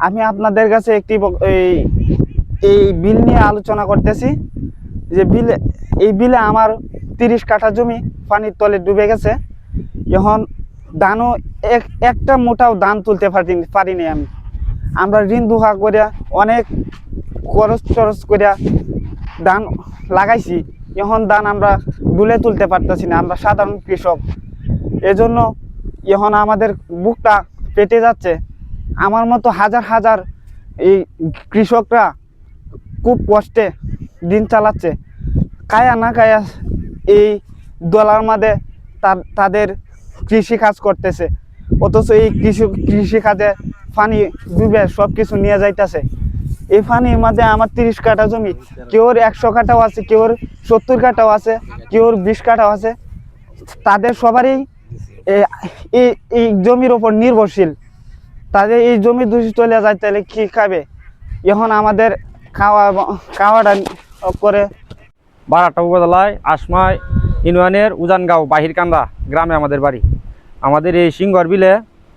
আমি আপনাদের কাছে একটি এই বিল নিয়ে আলোচনা করতেছি যে এই বিলে আমার 30 কাঠা জমি পানির তলে ডুবে গেছে। এখন ধানও একটা মোটাও ধান তুলতে পারিনি আমরা ঋণ দুহা করিয়া অনেক খরচ করিয়া ধান লাগাইছি। এখন ধান আমরা ডুলে তুলতে পারতেছি না, আমরা সাধারণ কৃষক। এজন্য এখন আমাদের বুকটা পেটে যাচ্ছে। আমার মতো হাজার হাজার এই কৃষকরা খুব কষ্টে দিন চালাচ্ছে। কায়া না কায়া এই দলার মাঝে তাদের কৃষি কাজ করতেছে, অথচ এই কৃষি কাজে পানি ডুবে সব কিছু নিয়ে যাইতেছে। এই পানির মাঝে আমার 30 কাঠা জমি, কেউর 100 কাঠাও আছে, কেউর 70 কাঠাও আছে, কেউর 20 কাঠাও আছে। তাদের সবারই এই জমির ওপর নির্ভরশীল। তাদের এই জমি দূষিত চলে যায়, তাহলে কি খাবে? এখন আমাদের খাওয়াটা করে বারাটা উপজেলায় আসমা ইউনিয়নের উজানগাঁও বাহিরকান্দা গ্রামে আমাদের বাড়ি। আমাদের এই সিংহর বিলে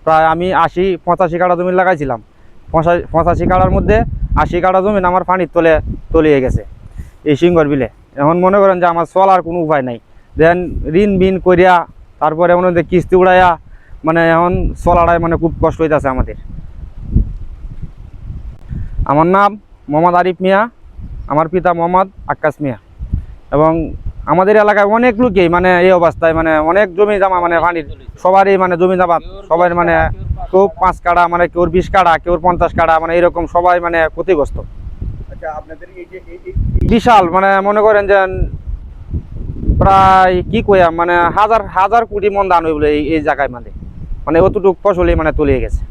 প্রায় আমি 85 কাঠা জমি লাগাইছিলাম। 85 কাঠার মধ্যে 80 কাঠা জমি আমার পানির তলে তলিয়ে গেছে এই সিংহর বিলে। এখন মনে করেন যে আমার চলার কোনো উপায় নাই। দেন ঋণ বিন করিয়া তারপরে মনে হয় কিস্তি উড়াইয়া মানে এখন চলাটাই মানে খুব কষ্ট হইতেছে আমাদের। আমার নাম মোহাম্মদ আরিফ মিয়া, আমার পিতা মোহাম্মদ আক্কাস মিয়া। এবং আমাদের এলাকায় অনেক লোকেই মানে এই অবস্থায় মানে অনেক জমি জমা মানে পানির সবারই মানে জমি জমা সবাই মানে কেউ 5 কাঠা মানে কেউ 20 কাঠা কেউ 50 কাঠা মানে এরকম সবাই মানে ক্ষতিগ্রস্ত। বিশাল মানে মনে করেন যে প্রায় কি কইয়া মানে হাজার হাজার কোটি মন ধান হইবলে এই জায়গায় মানে অতটুকু ফসলই মানে তলিয়ে গেছে।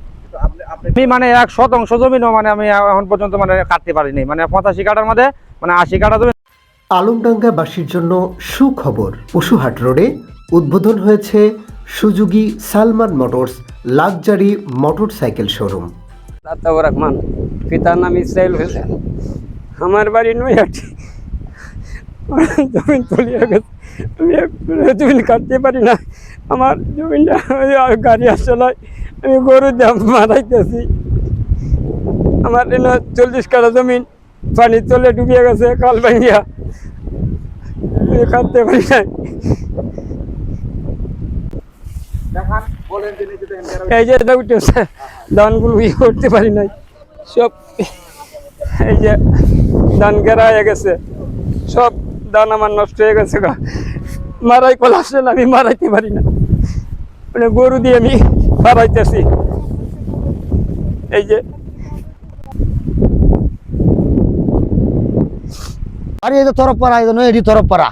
আমি মানে 100% জমিনও মানে আমি এখন পর্যন্ত মানে কাটতে পারিনি। মানে 85 কাঠার মধ্যে মানে 80 কাঠা জমি। আলমডাঙ্গাবাসীর জন্য সুখবর, পশুহাট রোডে উদ্বোধন হয়েছে Suzuki Salman motors luxury motorcycle showroom. Ataur Rahman, পিতার নাম ইসরাইল হোসেন। আমার বাড়ি নৈহাটি, জমিন তলিয়ে গেছে। আমি জমিন কাটতে পারি না। আমার জমিনটা গাড়ি আসলাই আমি গরু দাম মারাইতেছি। আমার 40 কাঠা জমিন পানি তলে ডুবিয়ে গেছে, কাল ভাঙিয়া আমি কাটতে পারি না। এই যে উঠেছে ধানগুলো করতে পারি নাই, সব এই যে ধান গেরা হয়ে গেছে, সব ধান আমার নষ্ট হয়ে গেছে। মারাই কল আসলে আমি মারাইতে পারি না, মানে গরু দিয়ে আমি মারাইতেছি। এই যে আরে এই তো তরফপাড়া, এই এটি তরফপাড়া,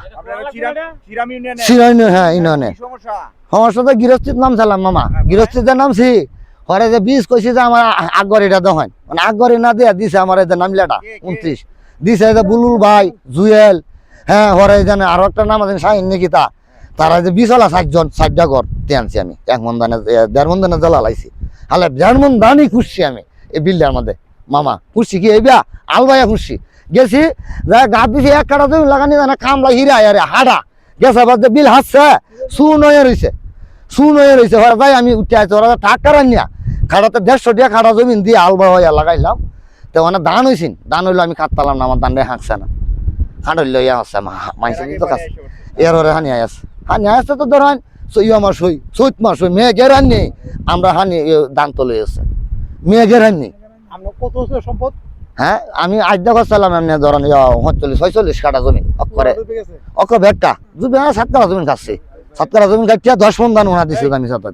হ্যাঁ ইউনিয়নে। সমস্যা তো গৃহস্থির নাম ছিলাম মামা, গৃহস্থিতে নামছি। হরে যে বীজ কইছি যে আমার আগর এটা দহন মানে আগরে না দিয়া দিছে আমার এই নামলাটা 29 দিছে যে বুলুল ভাই জুয়েল, হ্যাঁ হরে জানে আরো একটা নাম আছে শাহিন নাকি তারা যে বিশালা 60টা ঘর আনছি আমি। 1 মন ধানে 1.5 মন ধানে জ্বালা লাইছি, হালে 1.5 মন ধানই খুশি আমি এই বিলটার মধ্যে মামা। খুশি কি এই বিয়া আলবাইয়া খুশি গেছি যা গাছ দিছি 1 কাঠা জমি লাগানি জানা কামলা হিরা আরে হাডা গেছে বাদ বিল হাসছে সুন হয়ে রয়েছে ভাই আমি উঠে আছি। ওরা টাকা নিয়া খাটাতে 150 টাকা খাটা জমিন দিয়ে আলবা হইয়া লাগাইলাম। তো মানে ধান হয়েছিল, ধান হইলো আমি কাটতালাম না, আমার ধানটা হাঁকছে না, হাঁটল ইয়া আসছে মাইছে তো কাছে এর হানি আসছে তো ধরেন ইয়া মাস হই চৈত মাস হই মেঘের হানি আমরা হানি ধান তলে আসছে মেঘের হানি। সম্পদ হ্যাঁ আমি আজ দেখা চালাম এমনি ধরেন 45-46 কাঠা জমি অক্ষরে ভেটটা 7 কাঠা জমি খাচ্ছি। 7 কাঠা জমি খাচ্ছি 10 মন ধান ওনা দিচ্ছে আমি সাথে।